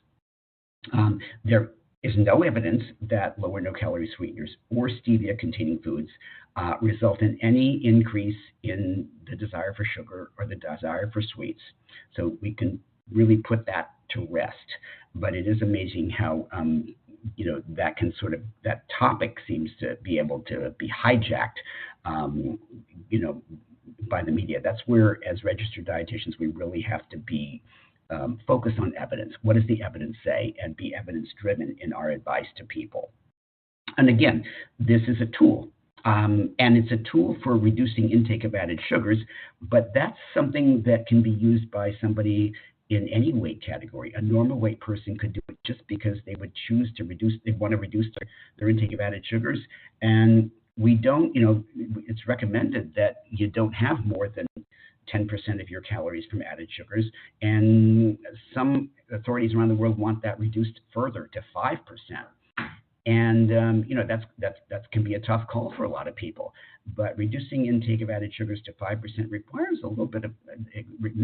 B: There is no evidence that low or no-calorie sweeteners or stevia-containing foods result in any increase in the desire for sugar or the desire for sweets. So we can really put that to rest. But it is amazing how that topic seems to be able to be hijacked, by the media. That's where, as registered dietitians, we really have to be focused on evidence. What does the evidence say? And be evidence-driven in our advice to people. And again, this is a tool. And it's a tool for reducing intake of added sugars, but that's something that can be used by somebody in any weight category. A normal weight person could do it just because they would choose to want to reduce their intake of added sugars. And we don't, it's recommended that you don't have more than 10% of your calories from added sugars. And some authorities around the world want that reduced further to 5%. And that can be a tough call for a lot of people. But reducing intake of added sugars to 5% may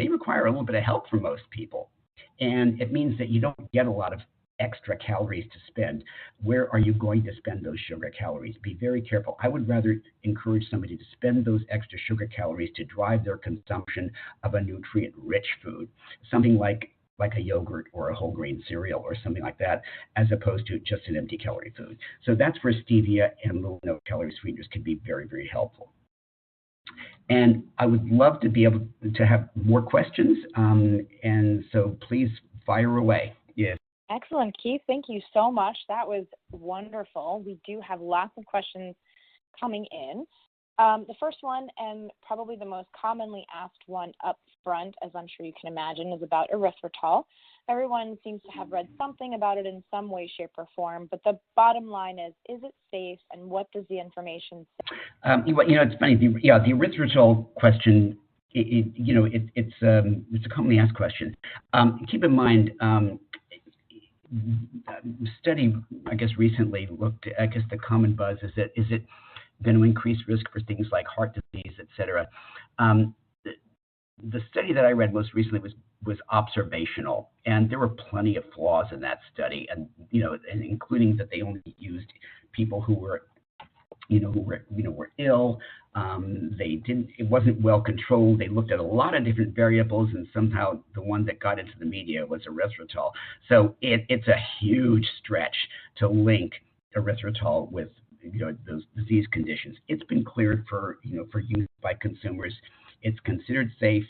B: require a little bit of help for most people. And it means that you don't get a lot of extra calories to spend. Where are you going to spend those sugar calories? Be very careful. I would rather encourage somebody to spend those extra sugar calories to drive their consumption of a nutrient-rich food, something like a yogurt or a whole grain cereal or something like that, as opposed to just an empty calorie food. So that's where stevia and low no calorie sweeteners can be very, very helpful. And I would love to be able to have more questions. And so please fire away. Yes.
A: Excellent, Keith. Thank you so much. That was wonderful. We do have lots of questions coming in. The first one, and probably the most commonly asked one up front, as I'm sure you can imagine, is about erythritol. Everyone seems to have read something about it in some way, shape, or form, but the bottom line is it safe, and what does the information say?
B: It's funny. The erythritol question, it's a commonly asked question. Keep in mind, study, I guess, recently looked at, the common buzz is it going to increase risk for things like heart disease, et cetera. The study that I read most recently was observational, and there were plenty of flaws in that study, and including that they only used people who were ill. It wasn't well controlled. They looked at a lot of different variables, and somehow the one that got into the media was erythritol. So it's a huge stretch to link erythritol with those disease conditions. It's been cleared for use by consumers. It's considered safe.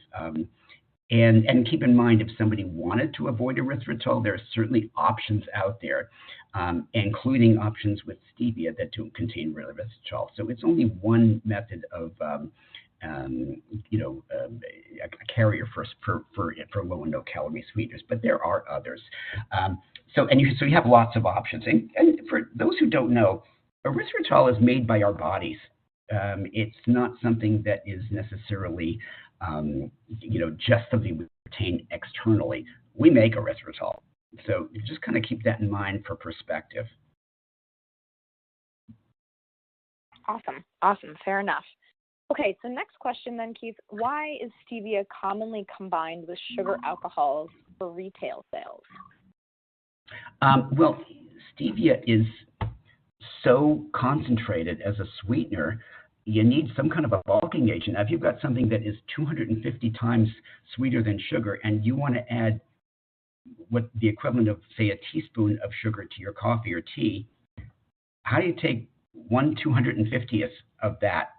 B: And keep in mind, if somebody wanted to avoid erythritol, there are certainly options out there, including options with stevia that don't contain erythritol. So it's only one method of a carrier for low and no calorie sweeteners, but there are others. So you have lots of options. And for those who don't know, erythritol is made by our bodies. It's not something that is necessarily, just something we obtain externally. We make erythritol. So just kind of keep that in mind for perspective.
A: Awesome. Fair enough. Okay, so next question then, Keith. Why is stevia commonly combined with sugar alcohols for retail sales?
B: Well, stevia is so concentrated as a sweetener, you need some kind of a bulking agent. Now, if you've got something that is 250 times sweeter than sugar and you want to add what the equivalent of, say, a teaspoon of sugar to your coffee or tea, how do you take 1/250th of that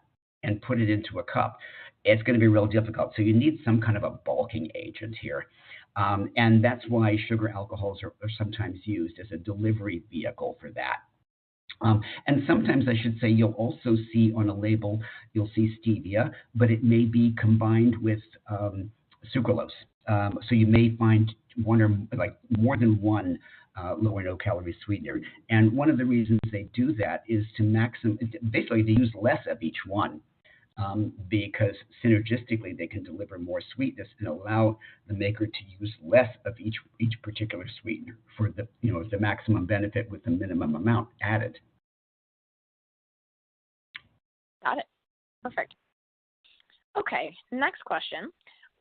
B: and put it into a cup? It's going to be real difficult. So you need some kind of a bulking agent here. And that's why sugar alcohols are sometimes used as a delivery vehicle for that. And sometimes, I should say, you'll also see on a label, you'll see stevia, but it may be combined with sucralose. So you may find one or more than one low or no calorie sweetener. And one of the reasons they do that is basically to use less of each one. Because synergistically they can deliver more sweetness and allow the maker to use less of each particular sweetener for the maximum benefit with the minimum amount added.
A: Got it. Perfect. Okay, next question.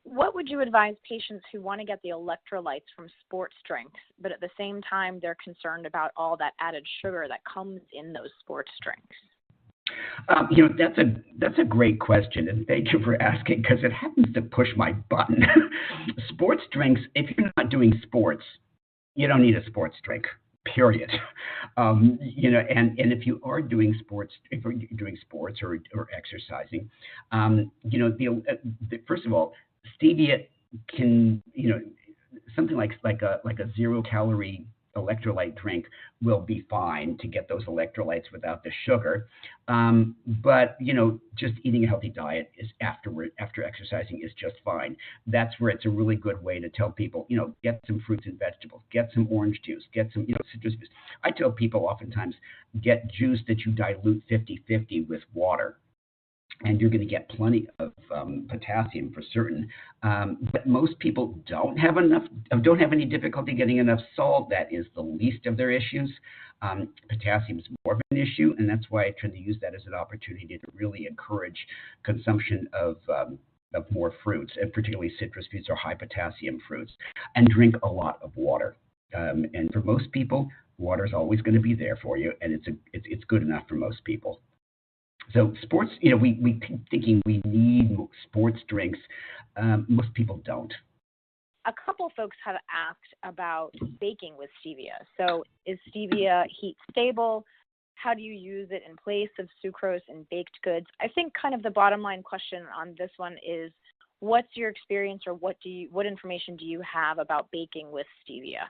A: What would you advise patients who want to get the electrolytes from sports drinks, but at the same time they're concerned about all that added sugar that comes in those sports drinks?
B: That's a great question, and thank you for asking because it happens to push my button. Sports drinks, if you're not doing sports, you don't need a sports drink, period. And if you are doing sports, or exercising, first of all, stevia can, something like a zero-calorie electrolyte drink will be fine to get those electrolytes without the sugar. But just eating a healthy diet is after exercising is just fine. That's where it's a really good way to tell people, get some fruits and vegetables, get some orange juice, get some, citrus juice. I tell people oftentimes, get juice that you dilute 50-50 with water. And you're going to get plenty of potassium for certain. But most people don't have any difficulty getting enough salt. That is the least of their issues. Potassium is more of an issue, and that's why I try to use that as an opportunity to really encourage consumption of more fruits, and particularly citrus fruits or high potassium fruits, and drink a lot of water. And for most people, water is always going to be there for you, and it's good enough for most people. So sports, we keep thinking we need sports drinks. Most people don't.
A: A couple folks have asked about baking with stevia. So is stevia heat stable? How do you use it in place of sucrose in baked goods? I think kind of the bottom line question on this one is, what's your experience, or what information do you have about baking with stevia?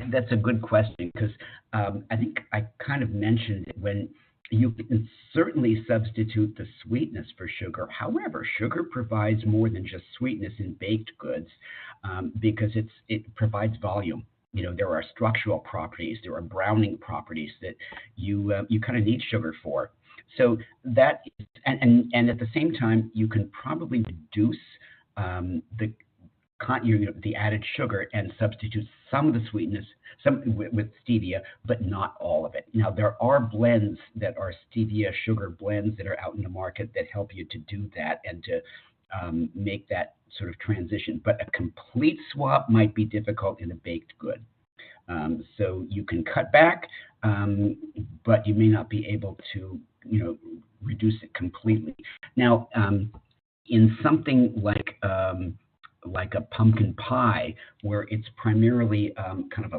B: That's a good question, because I think I kind of mentioned it when you can certainly substitute the sweetness for sugar. However, sugar provides more than just sweetness in baked goods, because it provides volume. There are structural properties, there are browning properties that you kind of need sugar for. So that is, and at the same time, you can probably reduce the added sugar and substitute some of the sweetness with stevia, but not all of it. Now, there are blends that are stevia sugar blends that are out in the market that help you to do that and to make that sort of transition. But a complete swap might be difficult in a baked good. So you can cut back, but you may not be able to, reduce it completely. Now, in something like a pumpkin pie, where it's primarily kind of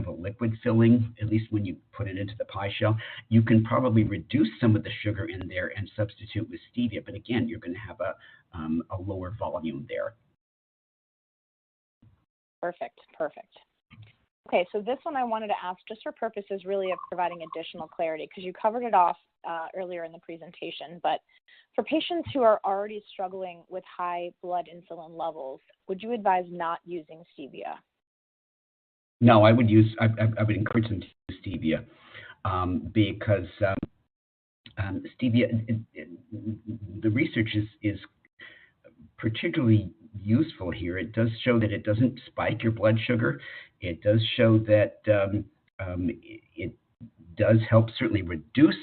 B: a liquid filling, at least when you put it into the pie shell, you can probably reduce some of the sugar in there and substitute with stevia. But again, you're going to have a lower volume there.
A: Perfect. Okay, so this one I wanted to ask just for purposes really of providing additional clarity, because you covered it off earlier in the presentation, but for patients who are already struggling with high blood insulin levels, would you advise not using stevia?
B: No, I would encourage them to use stevia, because Stevia, the research is particularly useful here. It does show that it doesn't spike your blood sugar. It does show that it does help certainly reduce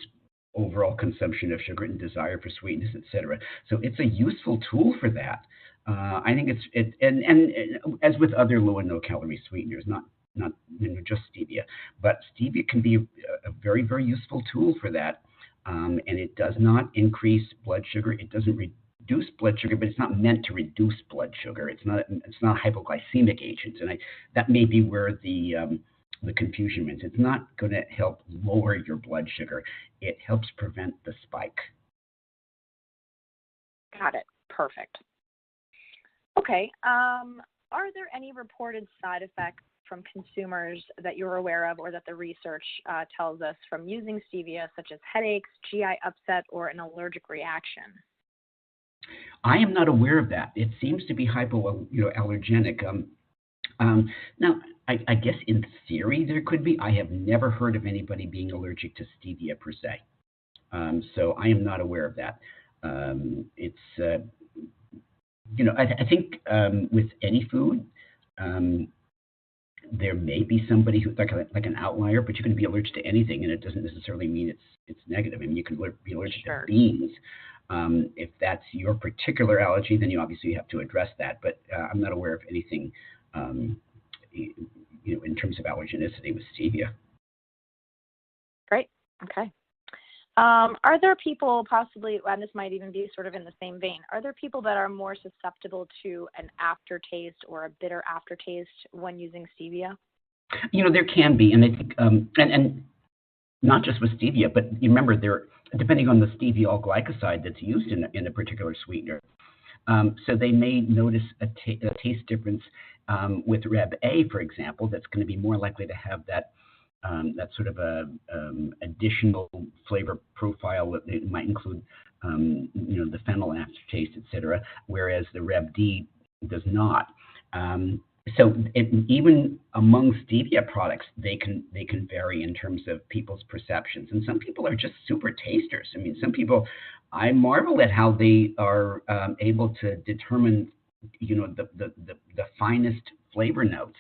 B: overall consumption of sugar and desire for sweetness, etc. So it's a useful tool for that. I think and as with other low and no calorie sweeteners, not just stevia, but stevia can be a very, very useful tool for that. And it does not increase blood sugar. It doesn't reduce blood sugar, but it's not meant to reduce blood sugar. It's not a hypoglycemic agent, and that may be where the confusion is. It's not going to help lower your blood sugar. It helps prevent the spike.
A: Got it. Perfect. Okay. Are there any reported side effects from consumers that you're aware of, or that the research tells us from using stevia, such as headaches, GI upset, or an allergic reaction?
B: I am not aware of that. It seems to be hypoallergenic. Now, I guess in theory there could be. I have never heard of anybody being allergic to stevia per se. So I am not aware of that. It's I think with any food, there may be somebody who's like an outlier, but you can be allergic to anything, and it doesn't necessarily mean it's negative. I mean, you can be allergic to beans. If that's your particular allergy, then you obviously have to address that. But I'm not aware of anything, in terms of allergenicity with stevia.
A: Great. Okay. Are there people possibly, and this might even be sort of in the same vein, are there people that are more susceptible to an aftertaste or a bitter aftertaste when using stevia?
B: There can be, and I think, and not just with stevia, but you remember depending on the steviol glycoside that's used in a particular sweetener. So they may notice a taste difference with Reb A, for example, that's going to be more likely to have that sort of additional flavor profile. It might include, the phenol aftertaste, etc., whereas the Reb D does not. So even among stevia products, they can vary in terms of people's perceptions. And some people are just super tasters. I mean, some people, I marvel at how they are able to determine, the finest flavor notes.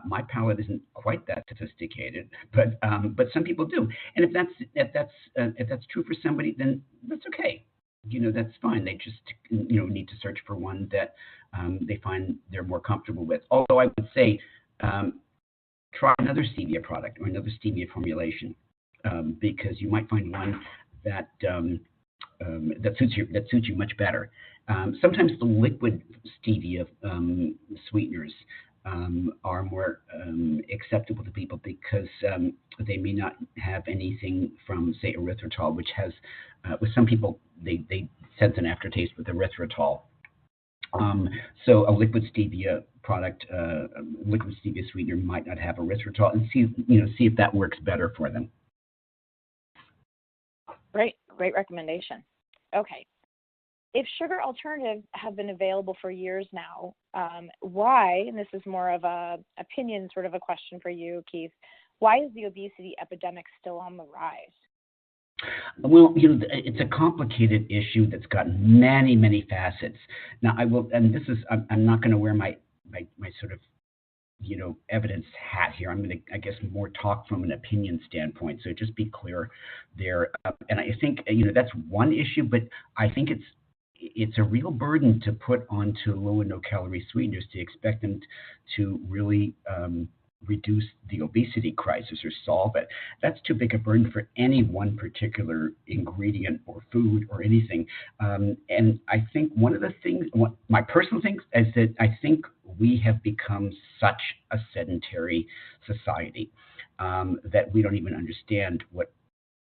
B: My palate isn't quite that sophisticated, but some people do. And if that's true for somebody, then that's okay. That's fine. They just need to search for one that they find they're more comfortable with. Although I would say try another stevia product or another stevia formulation, because you might find one that suits you much better. Sometimes the liquid stevia sweeteners are more acceptable to people because they may not have anything from, say, erythritol, which has, with some people, they sense an aftertaste with erythritol. So a liquid stevia product, liquid stevia sweetener might not have erythritol, and see if that works better for them.
A: Great recommendation. Okay. If sugar alternatives have been available for years now, why, and this is more of a opinion sort of a question for you, Keith, why is the obesity epidemic still on the rise?
B: Well, it's a complicated issue that's got many, many facets. Now, I'm not going to wear my sort of, evidence hat here. I'm going to, I guess, more talk from an opinion standpoint. So just be clear there. And I think, that's one issue, but I think it's a real burden to put onto low and no calorie sweeteners to expect them to really reduce the obesity crisis or solve it. That's too big a burden for any one particular ingredient or food or anything. And I think one of the things, my personal things, is that I think we have become such a sedentary society that we don't even understand what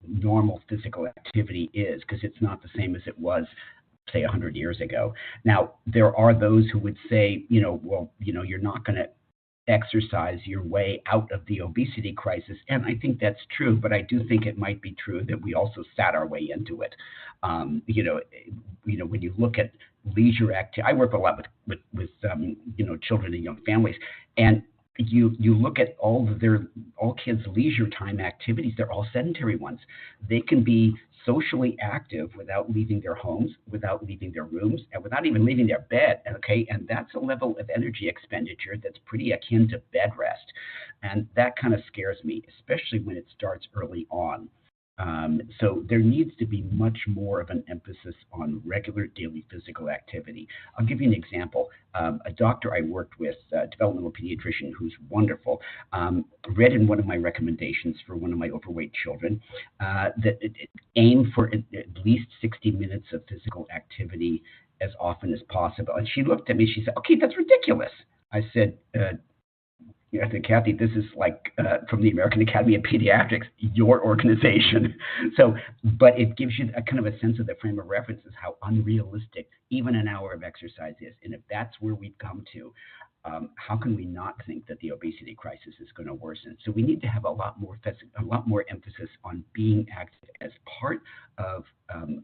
B: normal physical activity is, because it's not the same as it was, say, 100 years ago. Now, there are those who would say, you're not going to exercise your way out of the obesity crisis. And I think that's true, but I do think it might be true that we also sat our way into it. When you look at leisure activity, I work a lot with children and young families, and you look at all kids' leisure time activities, they're all sedentary ones. They can be socially active without leaving their homes, without leaving their rooms, and without even leaving their bed, okay? And that's a level of energy expenditure that's pretty akin to bed rest. And that kind of scares me, especially when it starts early on. So there needs to be much more of an emphasis on regular daily physical activity. I'll give you an example. A doctor I worked with, a developmental pediatrician who's wonderful, read in one of my recommendations for one of my overweight children that aim for at least 60 minutes of physical activity as often as possible. And she looked at me, she said, "Okay, that's ridiculous." I said, I said, "Kathy, this is like from the American Academy of Pediatrics, your organization." So, but it gives you a kind of a sense of the frame of reference is how unrealistic even an hour of exercise is. And if that's where we've come to, how can we not think that the obesity crisis is going to worsen? So we need to have a lot more emphasis on being active as part of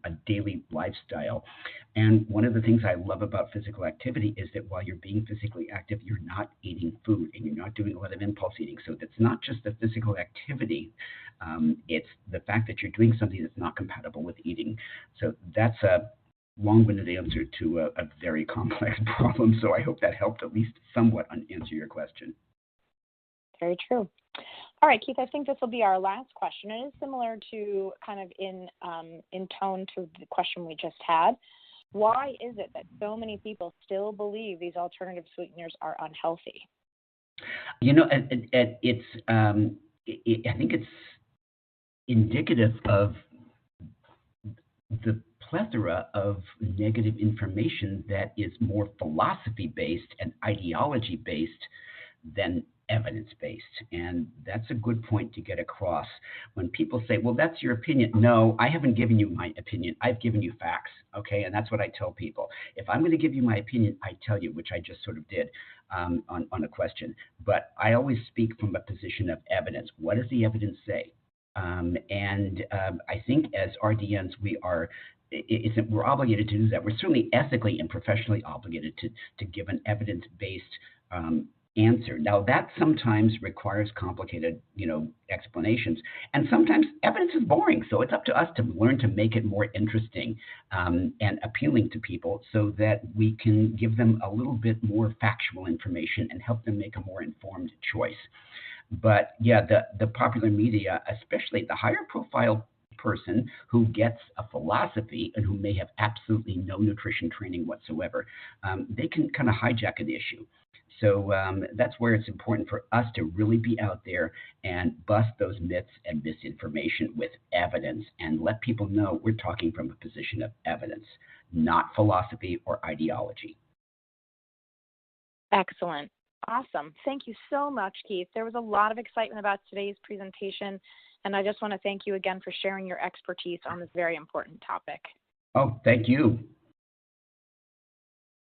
B: a daily lifestyle. And one of the things I love about physical activity is that while you're being physically active, you're not eating food and you're not doing a lot of impulse eating. So it's not just the physical activity, it's the fact that you're doing something that's not compatible with eating. So that's a long-winded answer to a very complex problem. So I hope that helped at least somewhat answer your question.
A: Very true. All right, Keith, I think this will be our last question. It is similar to kind of in tone to the question we just had. Why is it that so many people still believe these alternative sweeteners are unhealthy?
B: You know, I think it's indicative of the plethora of negative information that is more philosophy-based and ideology-based than evidence-based. And that's a good point to get across. When people say, well, that's your opinion. No, I haven't given you my opinion. I've given you facts, okay? And that's what I tell people. If I'm going to give you my opinion, I tell you, which I just sort of did on a question. But I always speak from a position of evidence. What does the evidence say? I think as RDNs, we're obligated to do that. We're certainly ethically and professionally obligated to give an evidence-based answer. Now, that sometimes requires complicated, explanations, and sometimes evidence is boring. So it's up to us to learn to make it more interesting and appealing to people, so that we can give them a little bit more factual information and help them make a more informed choice. But yeah, the popular media, especially the higher profile person who gets a philosophy and who may have absolutely no nutrition training whatsoever, they can kind of hijack an issue. So that's where it's important for us to really be out there and bust those myths and misinformation with evidence and let people know we're talking from a position of evidence, not philosophy or ideology.
A: Excellent. Awesome. Thank you so much, Keith. There was a lot of excitement about today's presentation, and I just want to thank you again for sharing your expertise on this very important topic.
B: Oh, thank you.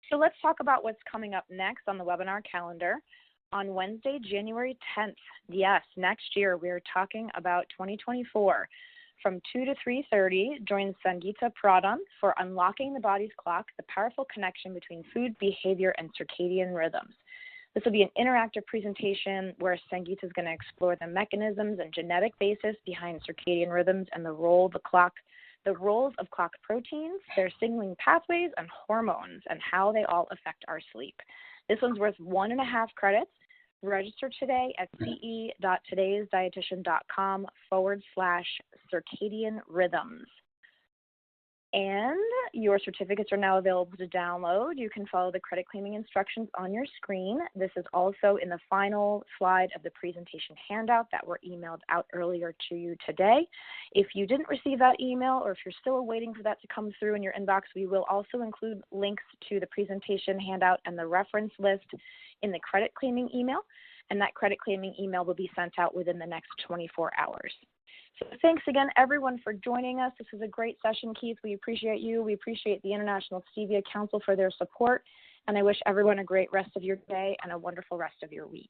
A: So let's talk about what's coming up next on the webinar calendar. On Wednesday, January 10th, yes, next year, we're talking about 2024. From 2 to 3:30, join Sangeeta Pradhan for Unlocking the Body's Clock, the powerful connection between food, behavior, and circadian rhythms. This will be an interactive presentation where Sangeeta is going to explore the mechanisms and genetic basis behind circadian rhythms and the roles of clock proteins, their signaling pathways, and hormones, and how they all affect our sleep. This one's worth 1.5 credits. Register today at ce.todaysdietitian.com/circadian rhythms. And your certificates are now available to download. You can follow the credit claiming instructions on your screen. This is also in the final slide of the presentation handout that were emailed out earlier to you today. If you didn't receive that email, or if you're still waiting for that to come through in your inbox, we will also include links to the presentation handout and the reference list in the credit claiming email. And that credit claiming email will be sent out within the next 24 hours. So thanks again, everyone, for joining us. This was a great session, Keith. We appreciate you. We appreciate the International Stevia Council for their support. And I wish everyone a great rest of your day and a wonderful rest of your week.